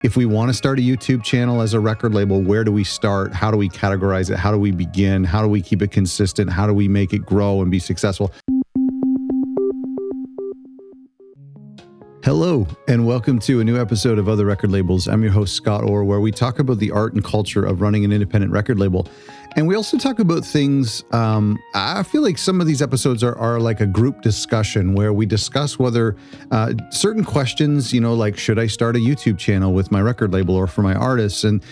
If we want to start a YouTube channel as a record label, where do we start? How do we categorize it? How do we begin? How do we keep it consistent? How do we make it grow and be successful? Hello, and welcome to a new episode of Other Record Labels. I'm your host, Scott Orr, where we talk about the art and culture of running an independent record label. And we also talk about things, I feel like some of these episodes are like a group discussion where we discuss whether certain questions, like should I start a YouTube channel with my record label or for my artists? And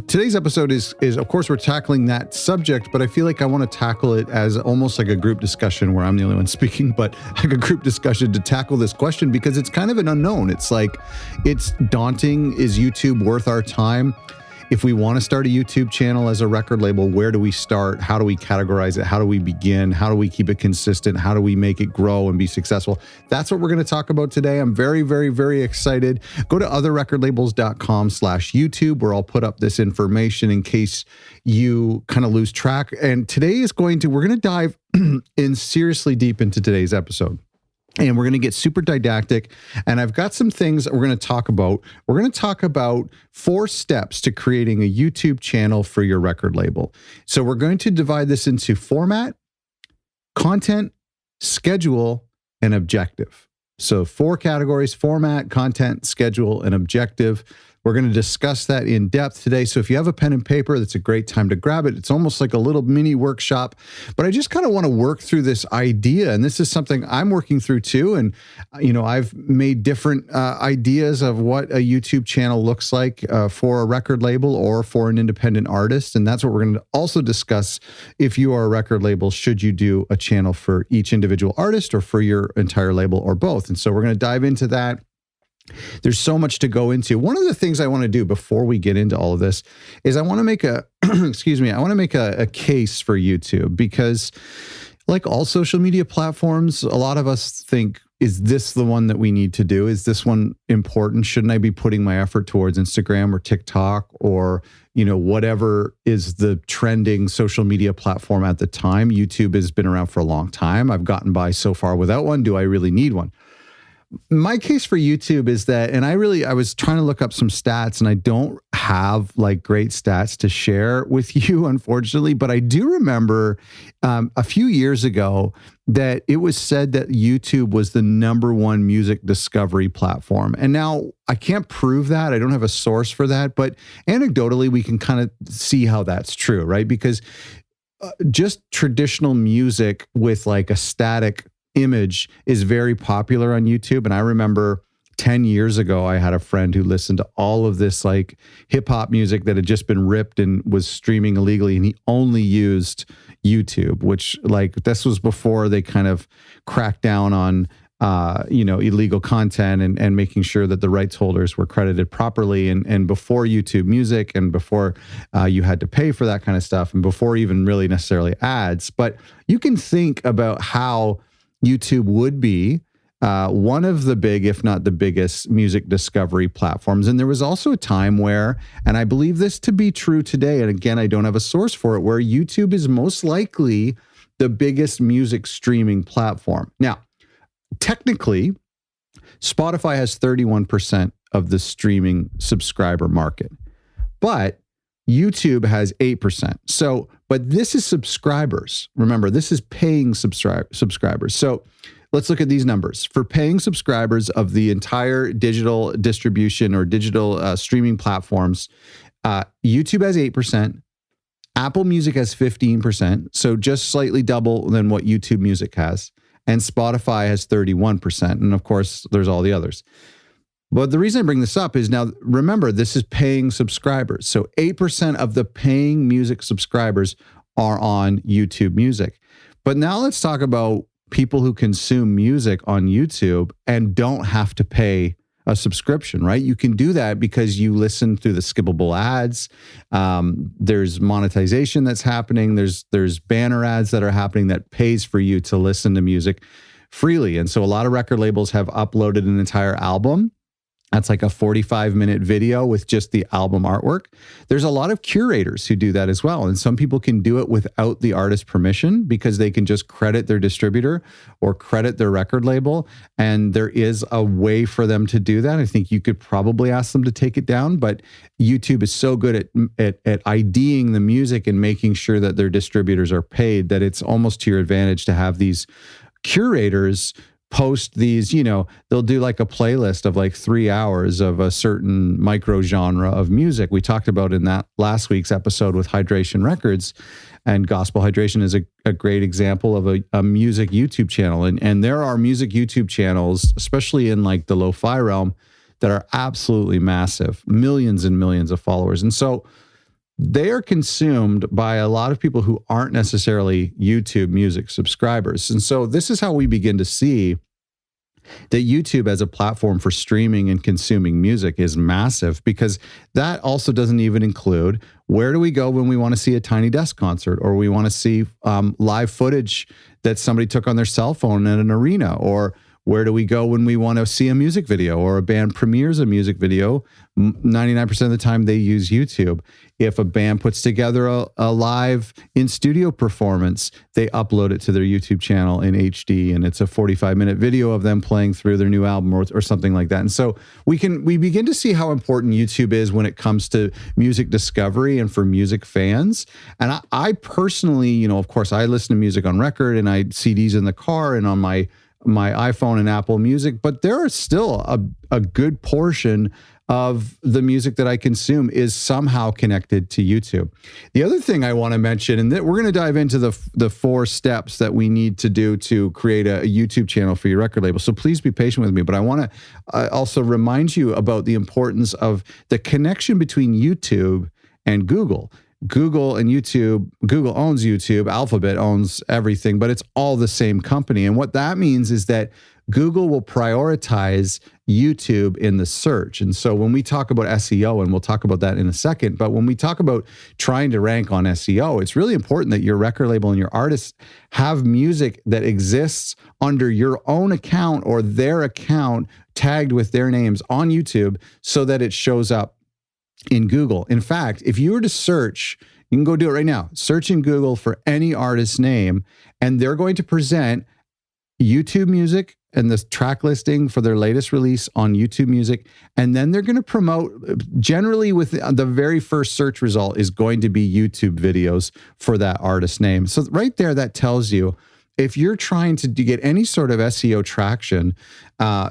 today's episode is of course we're tackling that subject, but I feel like I want to tackle it as almost like a group discussion where I'm the only one speaking, but like a group discussion to tackle this question because it's kind of an unknown. It's like, it's daunting. Is YouTube worth our time? If we want to start a YouTube channel as a record label, where do we start? How do we categorize it? How do we begin? How do we keep it consistent? How do we make it grow and be successful? That's what we're going to talk about today. I'm very, very, very excited. Go to otherrecordlabels.com/YouTube where I'll put up this information in case you kind of lose track. And today we're going to dive in seriously deep into today's episode. And we're going to get super didactic. And I've got some things that we're going to talk about. We're going to talk about 4 steps to creating a YouTube channel for your record label. So we're going to divide this into format, content, schedule, and objective. So 4 categories: format, content, schedule, and objective. We're going to discuss that in depth today. So if you have a pen and paper, that's a great time to grab it. It's almost like a little mini workshop, but I just kind of want to work through this idea. And this is something I'm working through too. And, I've made different ideas of what a YouTube channel looks like for a record label or for an independent artist. And that's what we're going to also discuss. If you are a record label, should you do a channel for each individual artist or for your entire label or both? And so we're going to dive into that. There's so much to go into. One of the things I want to do before we get into all of this is I want to make a, a case for YouTube, because like all social media platforms, a lot of us think, is this the one that we need to do? Is this one important? Shouldn't I be putting my effort towards Instagram or TikTok or, whatever is the trending social media platform at the time? YouTube has been around for a long time. I've gotten by so far without one. Do I really need one? My case for YouTube is that, and I was trying to look up some stats, and I don't have like great stats to share with you, unfortunately, but I do remember a few years ago that it was said that YouTube was the #1 music discovery platform. And now I can't prove that. I don't have a source for that, but anecdotally, we can kind of see how that's true, right? Because just traditional music with like a static image is very popular on YouTube. And I remember 10 years ago, I had a friend who listened to all of this like hip hop music that had just been ripped and was streaming illegally. And he only used YouTube, which like this was before they kind of cracked down on, illegal content and making sure that the rights holders were credited properly. And before YouTube Music and before you had to pay for that kind of stuff and before even really necessarily ads. But you can think about how YouTube would be one of the big, if not the biggest, music discovery platforms. And there was also a time where, and I believe this to be true today, and again, I don't have a source for it, where YouTube is most likely the biggest music streaming platform. Now, technically, Spotify has 31% of the streaming subscriber market, but YouTube has 8%. So, but this is subscribers. Remember, this is paying subscribers. So let's look at these numbers. For paying subscribers of the entire digital distribution or digital streaming platforms, YouTube has 8%. Apple Music has 15%. So just slightly double than what YouTube Music has. And Spotify has 31%. And of course, there's all the others. But the reason I bring this up is now, remember, this is paying subscribers. So 8% of the paying music subscribers are on YouTube Music. But now let's talk about people who consume music on YouTube and don't have to pay a subscription, right? You can do that because you listen through the skippable ads. There's monetization that's happening. There's banner ads that are happening that pays for you to listen to music freely. And so a lot of record labels have uploaded an entire album That's like a 45-minute video with just the album artwork. There's a lot of curators who do that as well. And some people can do it without the artist permission because they can just credit their distributor or credit their record label. And there is a way for them to do that. I think you could probably ask them to take it down, but YouTube is so good at IDing the music and making sure that their distributors are paid that it's almost to your advantage to have these curators post these, they'll do like a playlist of like 3 hours of a certain micro genre of music. We talked about in that last week's episode with Hydration Records, and Gospel Hydration is a great example of a music YouTube channel. And there are music YouTube channels, especially in like the lo-fi realm, that are absolutely massive, millions and millions of followers. And so they are consumed by a lot of people who aren't necessarily YouTube music subscribers. And so this is how we begin to see that YouTube as a platform for streaming and consuming music is massive, because that also doesn't even include where do we go when we want to see a Tiny Desk concert, or we want to see live footage that somebody took on their cell phone at an arena, or where do we go when we want to see a music video or a band premieres a music video? 99% of the time they use YouTube. If a band puts together a live in-studio performance, they upload it to their YouTube channel in HD, and it's a 45-minute video of them playing through their new album or something like that. And so we begin to see how important YouTube is when it comes to music discovery and for music fans. And I personally, of course, I listen to music on record and I CDs in the car and on my iPhone and Apple Music, but there are still a good portion of the music that I consume is somehow connected to YouTube. The other thing I want to mention, and that we're going to dive into the 4 steps that we need to do to create a YouTube channel for your record label. So please be patient with me, but I want to also remind you about the importance of the connection between YouTube and Google. Google and YouTube, Google owns YouTube, Alphabet owns everything, but it's all the same company. And what that means is that Google will prioritize YouTube in the search. And so when we talk about SEO, and we'll talk about that in a second, but when we talk about trying to rank on SEO, it's really important that your record label and your artists have music that exists under your own account or their account tagged with their names on YouTube so that it shows up in Google. In fact, if you were to search, you can go do it right now, search in Google for any artist's name, and they're going to present YouTube music and the track listing for their latest release on YouTube Music. And then they're going to promote, generally with the very first search result is going to be YouTube videos for that artist name. So right there, that tells you if you're trying to get any sort of SEO traction,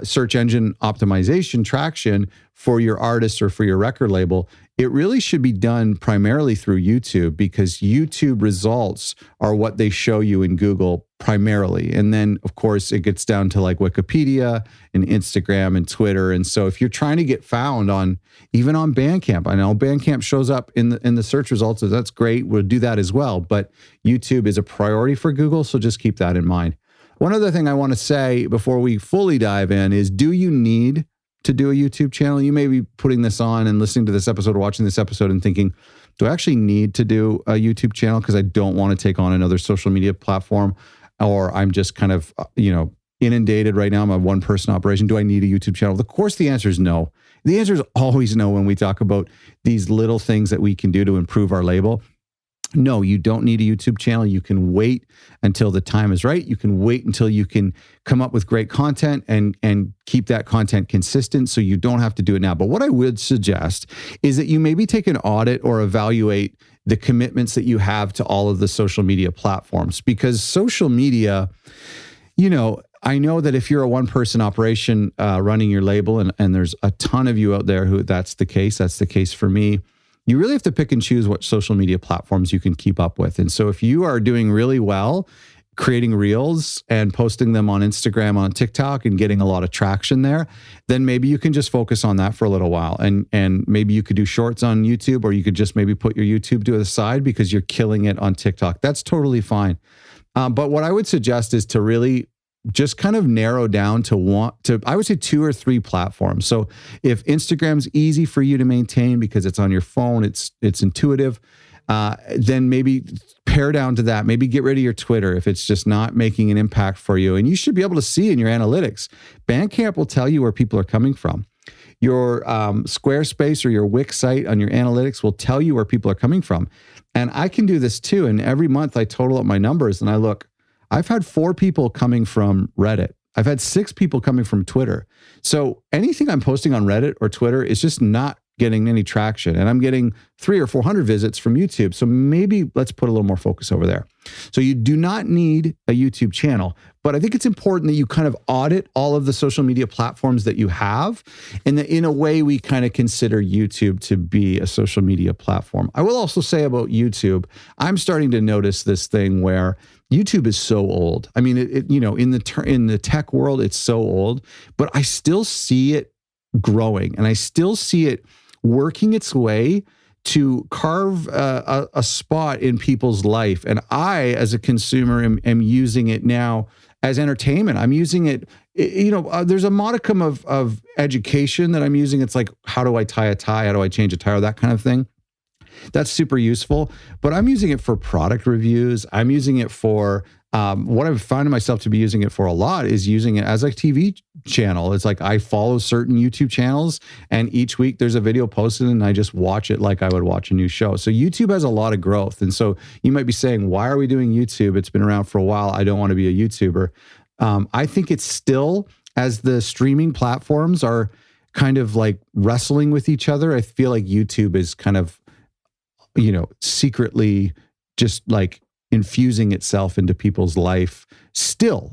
search engine optimization traction for your artist or for your record label, it really should be done primarily through YouTube, because YouTube results are what they show you in Google primarily. And then, of course, it gets down to like Wikipedia and Instagram and Twitter. And so if you're trying to get found even on Bandcamp, I know Bandcamp shows up in the search results, so that's great. We'll do that as well. But YouTube is a priority for Google, so just keep that in mind. One other thing I want to say before we fully dive in is, do you need to do a YouTube channel? You may be putting this on and listening to this episode or watching this episode and thinking, do I actually need to do a YouTube channel because I don't want to take on another social media platform, or I'm just kind of, inundated right now. I'm a one-person operation. Do I need a YouTube channel? Of course, the answer is no. The answer is always no when we talk about these little things that we can do to improve our label. No, you don't need a YouTube channel. You can wait until the time is right. You can wait until you can come up with great content and keep that content consistent, so you don't have to do it now. But what I would suggest is that you maybe take an audit or evaluate the commitments that you have to all of the social media platforms, because social media, I know that if you're a one-person operation running your label, and there's a ton of you out there who that's the case for me, you really have to pick and choose what social media platforms you can keep up with. And so if you are doing really well creating reels and posting them on Instagram, on TikTok, and getting a lot of traction there, then maybe you can just focus on that for a little while. And maybe you could do shorts on YouTube, or you could just maybe put your YouTube to the side because you're killing it on TikTok. That's totally fine. But what I would suggest is to really just kind of narrow down to I would say 2 or 3 platforms. So if Instagram's easy for you to maintain because it's on your phone, it's intuitive, then maybe pare down to that. Maybe get rid of your Twitter if it's just not making an impact for you. And you should be able to see in your analytics. Bandcamp will tell you where people are coming from. Your Squarespace or your Wix site on your analytics will tell you where people are coming from. And I can do this too. And every month I total up my numbers and I look, I've had 4 people coming from Reddit. I've had 6 people coming from Twitter. So anything I'm posting on Reddit or Twitter is just not getting any traction. And I'm getting 300 or 400 visits from YouTube. So maybe let's put a little more focus over there. So you do not need a YouTube channel, but I think it's important that you kind of audit all of the social media platforms that you have. And that in a way, we kind of consider YouTube to be a social media platform. I will also say about YouTube, I'm starting to notice this thing where YouTube is so old. I mean, in the tech world, it's so old, but I still see it growing and I still see it working its way to carve a spot in people's life. And I, as a consumer, am using it now as entertainment. I'm using it, there's a modicum of education that I'm using. It's like, how do I tie a tie? How do I change a tire? That kind of thing. That's super useful, but I'm using it for product reviews. I'm using it for what I've found myself to be using it for a lot is using it as a TV channel. It's like I follow certain YouTube channels and each week there's a video posted and I just watch it like I would watch a new show. So YouTube has a lot of growth. And so you might be saying, why are we doing YouTube? It's been around for a while. I don't want to be a YouTuber. I think it's still, as the streaming platforms are kind of like wrestling with each other, I feel like YouTube is kind of, secretly just like infusing itself into people's life. I still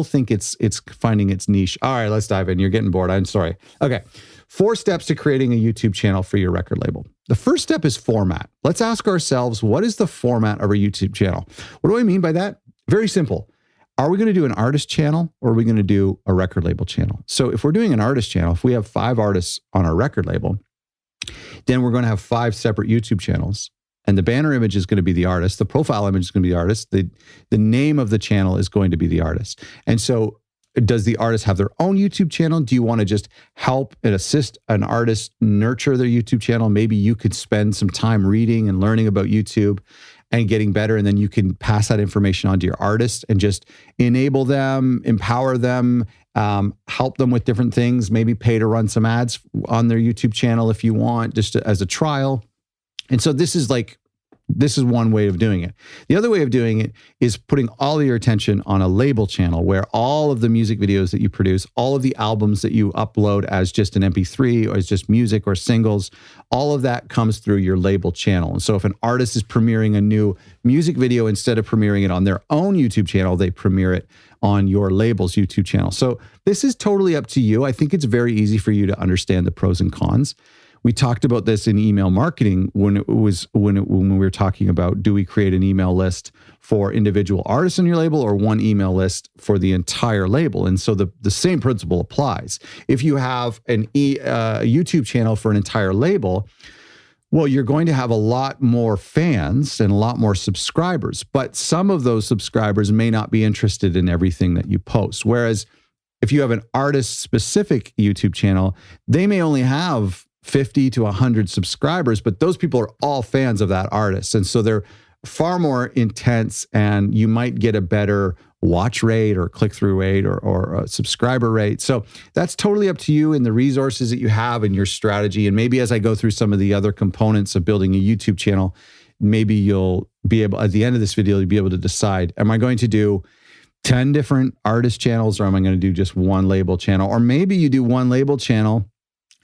think it's finding its niche. All right, let's dive in. You're getting bored. I'm sorry. Okay. 4 steps to creating a YouTube channel for your record label. The first step is format. Let's ask ourselves, what is the format of our YouTube channel? What do I mean by that? Very simple. Are we going to do an artist channel or are we going to do a record label channel? So if we're doing an artist channel, if we have 5 artists on our record label, then we're going to have 5 separate YouTube channels. And the banner image is going to be the artist. The profile image is going to be the artist. The name of the channel is going to be the artist. And so does the artist have their own YouTube channel? Do you want to just help and assist an artist nurture their YouTube channel? Maybe you could spend some time reading and learning about YouTube and getting better. And then you can pass that information on to your artist and just enable them, empower them, help them with different things, maybe pay to run some ads on their YouTube channel if you want, just as a trial. And so this is one way of doing it. The other way of doing it is putting all of your attention on a label channel where all of the music videos that you produce, all of the albums that you upload as just an MP3 or as just music or singles, all of that comes through your label channel. And so if an artist is premiering a new music video, instead of premiering it on their own YouTube channel, they premiere it on your label's YouTube channel. So this is totally up to you. I think it's very easy for you to understand the pros and cons. We talked about this in email marketing when we were talking about, do we create an email list for individual artists on your label or one email list for the entire label? And so the same principle applies. If you have a YouTube channel for an entire label, well, you're going to have a lot more fans and a lot more subscribers, but some of those subscribers may not be interested in everything that you post. Whereas if you have an artist-specific YouTube channel, they may only have 50 to 100 subscribers, but those people are all fans of that artist. And so they're far more intense and you might get a better watch rate or click-through rate or a subscriber rate. So that's totally up to you and the resources that you have and your strategy. And maybe as I go through some of the other components of building a YouTube channel, maybe you'll be able, at the end of this video, you'll be able to decide, am I going to do 10 different artist channels or am I going to do just one label channel? Or maybe you do one label channel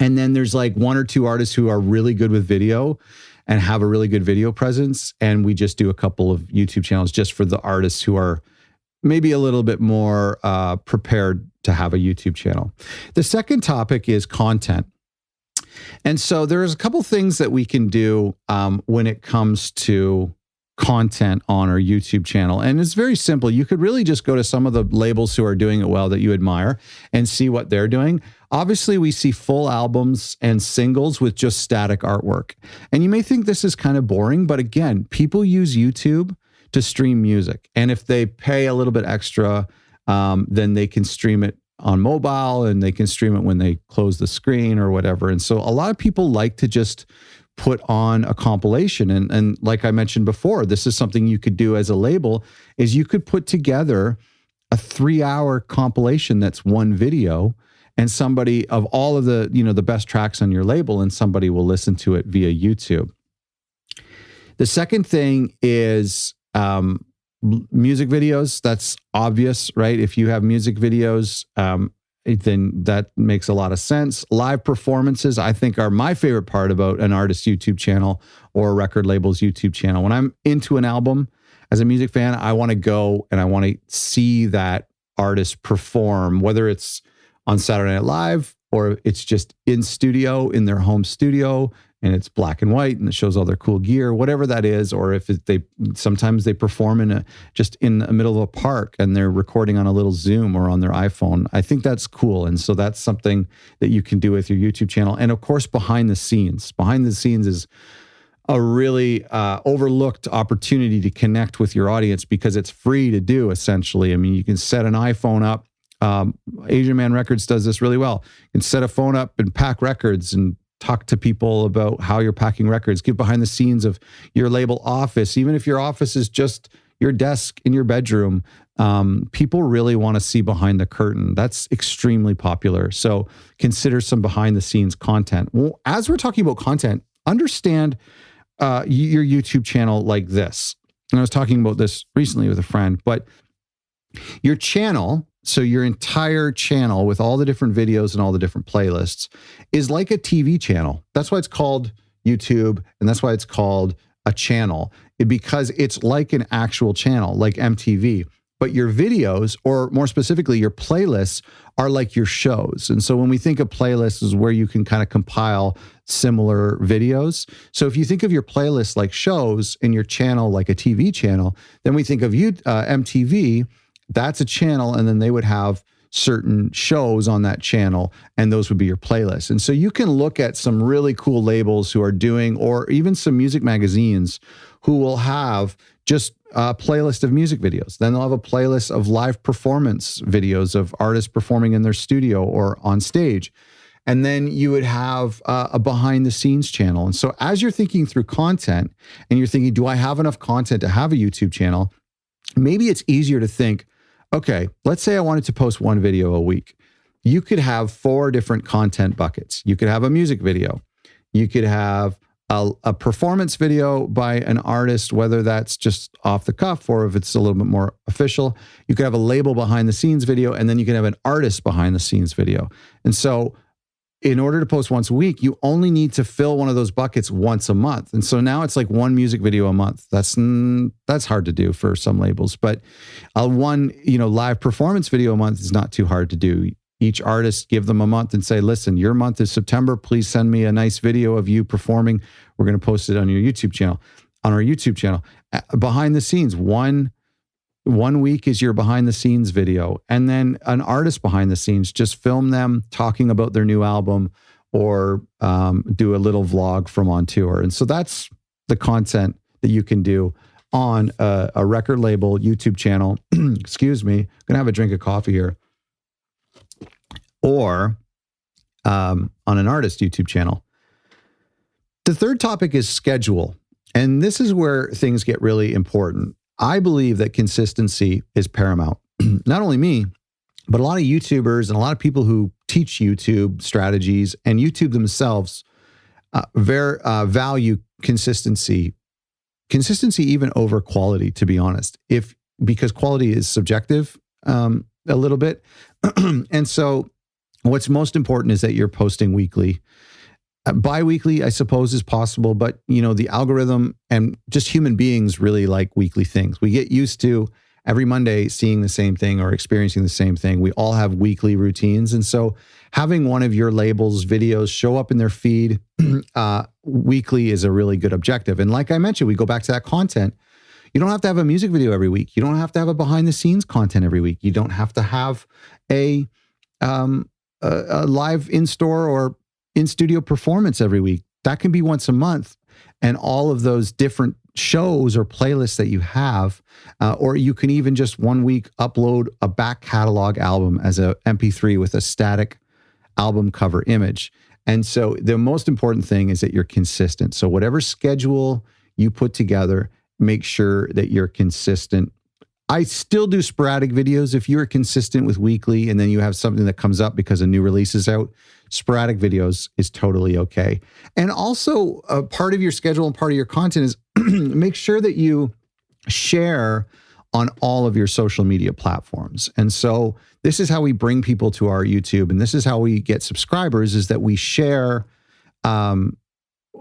and then there's like 1 or 2 artists who are really good with video and have a really good video presence. And we just do a couple of YouTube channels just for the artists who are maybe a little bit more prepared to have a YouTube channel. The second topic is content. And so there's a couple things that we can do when it comes to content on our YouTube channel. And it's very simple. You could really just go to some of the labels who are doing it well that you admire and see what they're doing. Obviously, we see full albums and singles with just static artwork. And you may think this is kind of boring, but again, people use YouTube to stream music. And if they pay a little bit extra, then they can stream it on mobile and they can stream it when they close the screen or whatever. And so a lot of people like to just put on a compilation. And like I mentioned before, this is something you could do as a label, is you could put together a 3-hour compilation that's one video and somebody of all of the, the best tracks on your label, and somebody will listen to it via YouTube. The second thing is music videos. That's obvious, right? If you have music videos, then that makes a lot of sense. Live performances, I think, are my favorite part about an artist's YouTube channel or a record label's YouTube channel. When I'm into an album as a music fan, I want to go and I want to see that artist perform, whether it's on Saturday Night Live or it's just in studio, in their home studio, and it's black and white and it shows all their cool gear, whatever that is. Or if sometimes they perform just in the middle of a park and they're recording on a little Zoom or on their iPhone. I think that's cool. And so that's something that you can do with your YouTube channel. And of course, behind the scenes. Behind the scenes is a really overlooked opportunity to connect with your audience because it's free to do, essentially. I mean, you can set an iPhone up. Asian Man Records does this really well. You can set a phone up and pack records and talk to people about how you're packing records, give behind the scenes of your label office. Even if your office is just your desk in your bedroom, people really want to see behind the curtain. That's extremely popular. So consider some behind the scenes content. Well, as we're talking about content, understand your YouTube channel like this. And I was talking about this recently with a friend, but your channel, so your entire channel with all the different videos and all the different playlists, is like a TV channel. That's why it's called YouTube, and that's why it's called a channel, because it's like an actual channel, like MTV. But your videos, or more specifically, your playlists, are like your shows. And so when we think of playlists, is where you can kind of compile similar videos. So if you think of your playlist like shows and your channel like a TV channel, then we think of MTV. That's a channel, and then they would have certain shows on that channel, and those would be your playlists. And so you can look at some really cool labels who are doing, or even some music magazines who will have just a playlist of music videos. Then they'll have a playlist of live performance videos of artists performing in their studio or on stage. And then you would have a behind the scenes channel. And so as you're thinking through content and you're thinking, do I have enough content to have a YouTube channel? Maybe it's easier to think, okay, let's say I wanted to post one video a week. You could have 4 different content buckets. You could have a music video. You could have a performance video by an artist, whether that's just off the cuff or if it's a little bit more official. You could have a label behind the scenes video, and then you can have an artist behind the scenes video. And so in order to post once a week, you only need to fill one of those buckets once a month. And so now it's like one music video a month. That's hard to do for some labels, but one live performance video a month is not too hard to do. Each artist, give them a month and say, listen, your month is September. Please send me a nice video of you performing. We're going to post it on your YouTube channel, on our YouTube channel. Behind the scenes, one week is your behind the scenes video, and then an artist behind the scenes, just film them talking about their new album or do a little vlog from on tour. And so that's the content that you can do on a record label YouTube channel. Excuse me, I'm gonna have a drink of coffee here. Or on an artist YouTube channel. The third topic is schedule. And this is where things get really important. I believe that consistency is paramount. Not only me, but a lot of YouTubers and a lot of people who teach YouTube strategies and YouTube themselves value consistency. Consistency even over quality, to be honest, because quality is subjective a little bit. And so what's most important is that you're posting weekly. Bi-weekly, I suppose, is possible, but the algorithm and just human beings really like weekly things. We get used to every Monday seeing the same thing or experiencing the same thing. We all have weekly routines. And so having one of your labels' videos show up in their feed weekly is a really good objective. And like I mentioned, we go back to that content. You don't have to have a music video every week. You don't have to have a behind the scenes content every week. You don't have to have a live in-store or in-studio performance every week. That can be once a month. And all of those different shows or playlists that you have, or you can even just one week upload a back catalog album as a MP3 with a static album cover image. And so the most important thing is that you're consistent. So whatever schedule you put together, make sure that you're consistent I still do sporadic videos. If you're consistent with weekly and then you have something that comes up because a new release is out, sporadic videos is totally okay. And also, part of your schedule and part of your content is make sure that you share on all of your social media platforms. And so this is how we bring people to our YouTube, and this is how we get subscribers, is that we share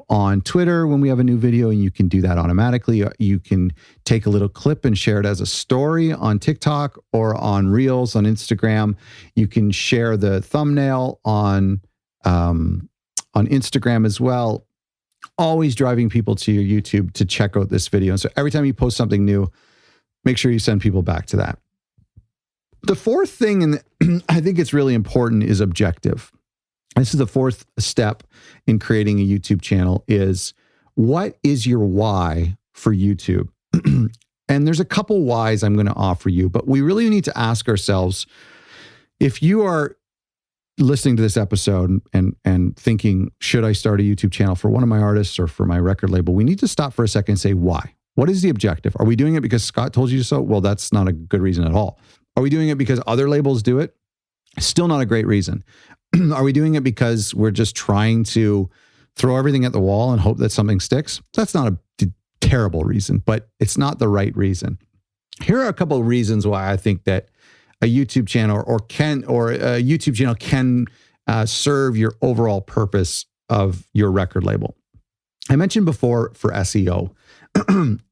on Twitter when we have a new video, and you can do that automatically. You can take a little clip and share it as a story on TikTok or on Reels on Instagram. You can share the thumbnail on Instagram as well. Always driving people to your YouTube to check out this video. And so every time you post something new, make sure you send people back to that. The fourth thing, and I think it's really important, is objective. This is the fourth step in creating a YouTube channel, is what is your why for YouTube? And there's a couple whys I'm going to offer you, but we really need to ask ourselves, if you are listening to this episode and thinking, should I start a YouTube channel for one of my artists or for my record label? We need to stop for a second and say, why? What is the objective? Are we doing it because Scott told you so? Well, that's not a good reason at all. Are we doing it because other labels do it? Still not a great reason. Are we doing it because we're just trying to throw everything at the wall and hope that something sticks? That's not a terrible reason, but it's not the right reason. Here are a couple of reasons why I think that a YouTube channel a YouTube channel can serve your overall purpose of your record label. I mentioned before for SEO.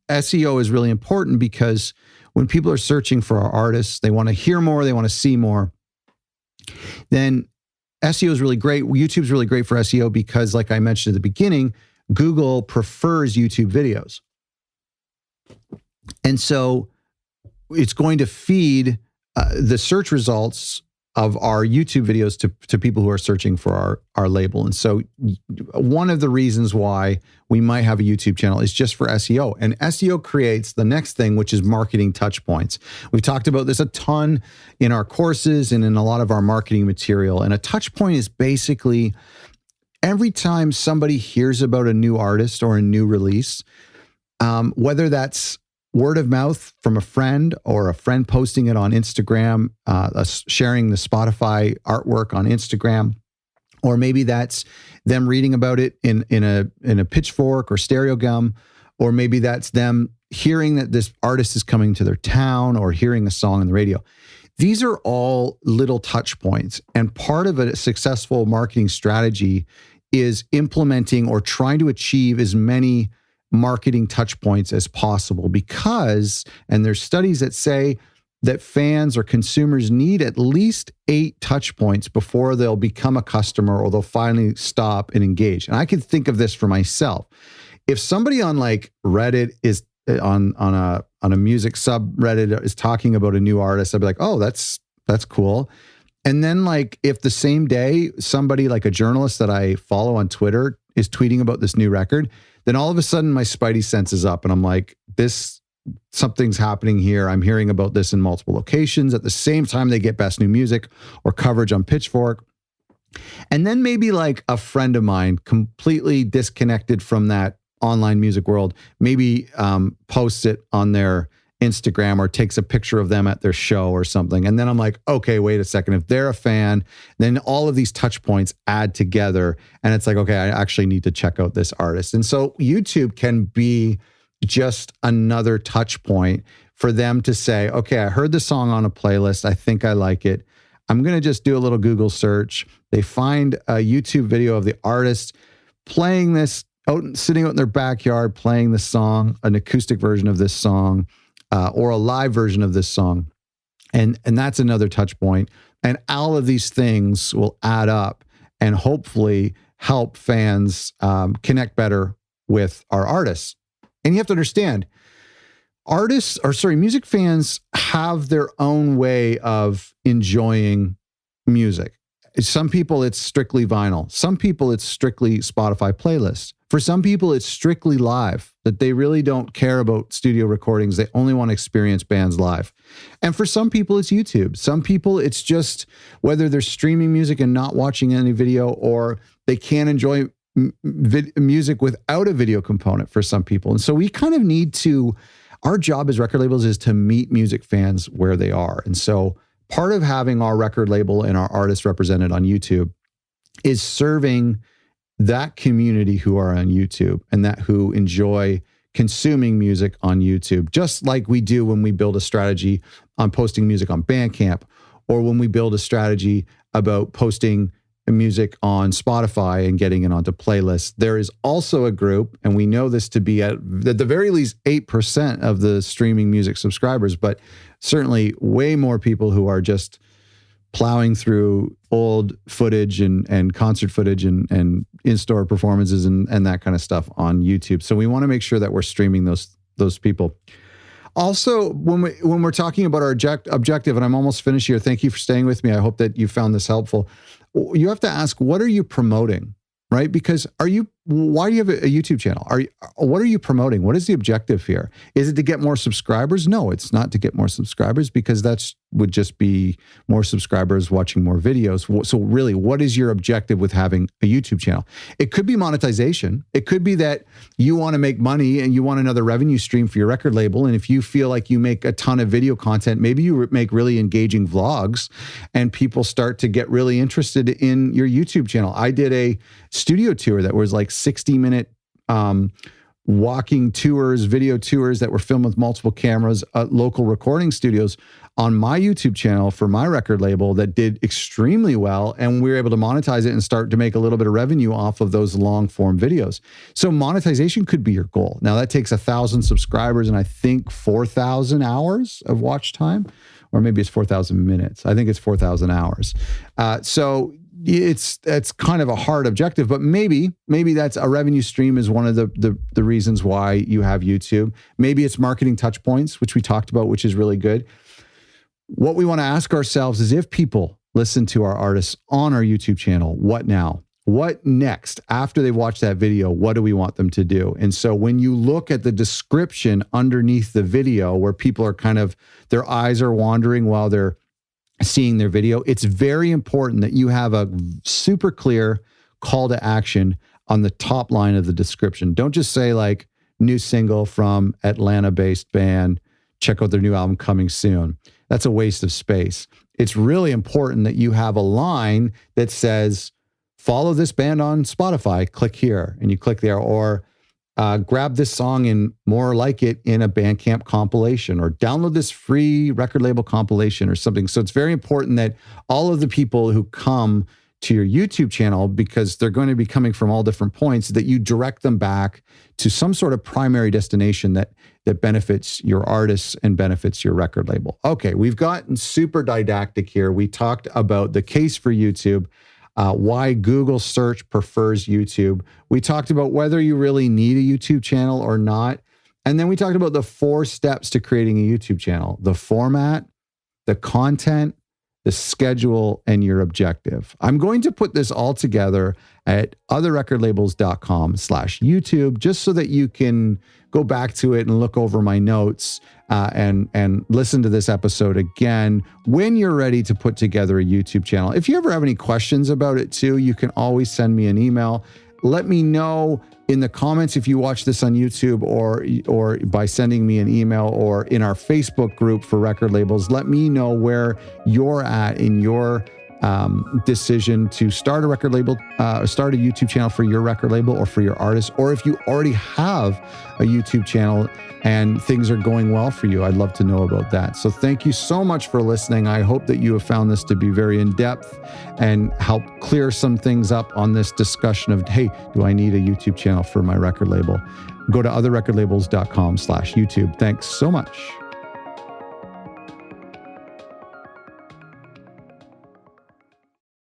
SEO is really important because when people are searching for our artists, they want to hear more, they want to see more. Then SEO is really great. YouTube is really great for SEO because, like I mentioned at the beginning, Google prefers YouTube videos. And so it's going to feed the search results of our YouTube videos to people who are searching for our label. And so one of the reasons why we might have a YouTube channel is just for SEO. And SEO creates the next thing, which is marketing touch points. We've talked about this a ton in our courses and in a lot of our marketing material. And a touch point is basically every time somebody hears about a new artist or a new release, whether that's word of mouth from a friend or a friend posting it on Instagram, sharing the Spotify artwork on Instagram, or maybe that's them reading about it in a Pitchfork or Stereo Gum, or maybe that's them hearing that this artist is coming to their town or hearing a song on the radio. These are all little touch points, and part of a successful marketing strategy is implementing or trying to achieve as many marketing touch points as possible, because, and there's studies that say that fans or consumers need at least 8 touch points before they'll become a customer or they'll finally stop and engage. And I can think of this for myself. If somebody on like Reddit is on a music subreddit is talking about a new artist, I'd be like, oh, that's cool. And then like if the same day somebody like a journalist that I follow on Twitter is tweeting about this new record, then all of a sudden my spidey sense is up and I'm like, something's happening here. I'm hearing about this in multiple locations at the same time they get best new music or coverage on Pitchfork. And then maybe like a friend of mine completely disconnected from that online music world, maybe posts it on their Instagram or takes a picture of them at their show or something. And then I'm like, okay, wait a second. If they're a fan, then all of these touch points add together. And it's like, okay, I actually need to check out this artist. And so YouTube can be just another touch point for them to say, okay, I heard the song on a playlist. I think I like it. I'm going to just do a little Google search. They find a YouTube video of the artist playing this, sitting out in their backyard, playing the song, an acoustic version of this song, or a live version of this song. And that's another touch point. And all of these things will add up and hopefully help fans connect better with our artists. And you have to understand, music fans have their own way of enjoying music. Some people, it's strictly vinyl. Some people, it's strictly Spotify playlists. For some people, it's strictly live, that they really don't care about studio recordings. They only want to experience bands live. And for some people, it's YouTube. Some people, it's just whether they're streaming music and not watching any video, or they can't enjoy music without a video component for some people. And so we kind of need to Our job as record labels is to meet music fans where they are. And so part of having our record label and our artists represented on YouTube is serving that community who are on YouTube and that who enjoy consuming music on YouTube, just like we do when we build a strategy on posting music on Bandcamp, or when we build a strategy about posting music on Spotify and getting it onto playlists. There is also a group, and we know this to be at the very least 8% of the streaming music subscribers, but certainly way more people who are just plowing through old footage and concert footage and in-store performances and that kind of stuff on YouTube. So we want to make sure that we're streaming those people. Also, when we're talking about our objective, and I'm almost finished here, thank you for staying with me. I hope that you found this helpful. You have to ask, what are you promoting, right? Because why do you have a YouTube channel? What are you promoting? What is the objective here? Is it to get more subscribers? No, it's not to get more subscribers, because would just be more subscribers watching more videos. So really, what is your objective with having a YouTube channel? It could be monetization. It could be that you want to make money and you want another revenue stream for your record label. And if you feel like you make a ton of video content, maybe you make really engaging vlogs and people start to get really interested in your YouTube channel. I did a studio tour that was like 60-minute walking tours, video tours that were filmed with multiple cameras at local recording studios on my YouTube channel for my record label that did extremely well. And we were able to monetize it and start to make a little bit of revenue off of those long form videos. So monetization could be your goal. Now that takes 1,000 subscribers and I think 4,000 hours of watch time, or maybe it's 4,000 minutes. I think it's 4,000 hours. So it's kind of a hard objective, but maybe that's a revenue stream is one of the reasons why you have YouTube. Maybe it's marketing touch points, which we talked about, which is really good. What we want to ask ourselves is, if people listen to our artists on our YouTube channel, what now? What next? After they watch that video, what do we want them to do? And so when you look at the description underneath the video where people are kind of, their eyes are wandering while they're seeing their video, it's very important that you have a super clear call to action on the top line of the description. Don't just say like, new single from Atlanta-based band, check out their new album coming soon. That's a waste of space. It's really important that you have a line that says, follow this band on Spotify, click here, and you click there, or grab this song and more like it in a Bandcamp compilation, or download this free record label compilation or something. So it's very important that all of the people who come to your YouTube channel, because they're going to be coming from all different points, that you direct them back to some sort of primary destination that benefits your artists and benefits your record label. Okay, we've gotten super didactic here. We talked about the case for YouTube, why Google search prefers YouTube. We talked about whether you really need a YouTube channel or not. And then we talked about the 4 steps to creating a YouTube channel: the format, the content, the schedule, and your objective. I'm going to put this all together at otherrecordlabels.com/YouTube, just so that you can go back to it and look over my notes and listen to this episode again when you're ready to put together a YouTube channel. If you ever have any questions about it too, you can always send me an email. Let me know in the comments if you watch this on YouTube, or by sending me an email, or in our Facebook group for record labels. Let me know where you're at in your decision to start a record label, start a YouTube channel for your record label or for your artist, or if you already have a YouTube channel and things are going well for you. I'd love to know about that. So thank you so much for listening. I hope that you have found this to be very in-depth and help clear some things up on this discussion of, hey, do I need a YouTube channel for my record label? Go to otherrecordlabels.com/YouTube. Thanks so much.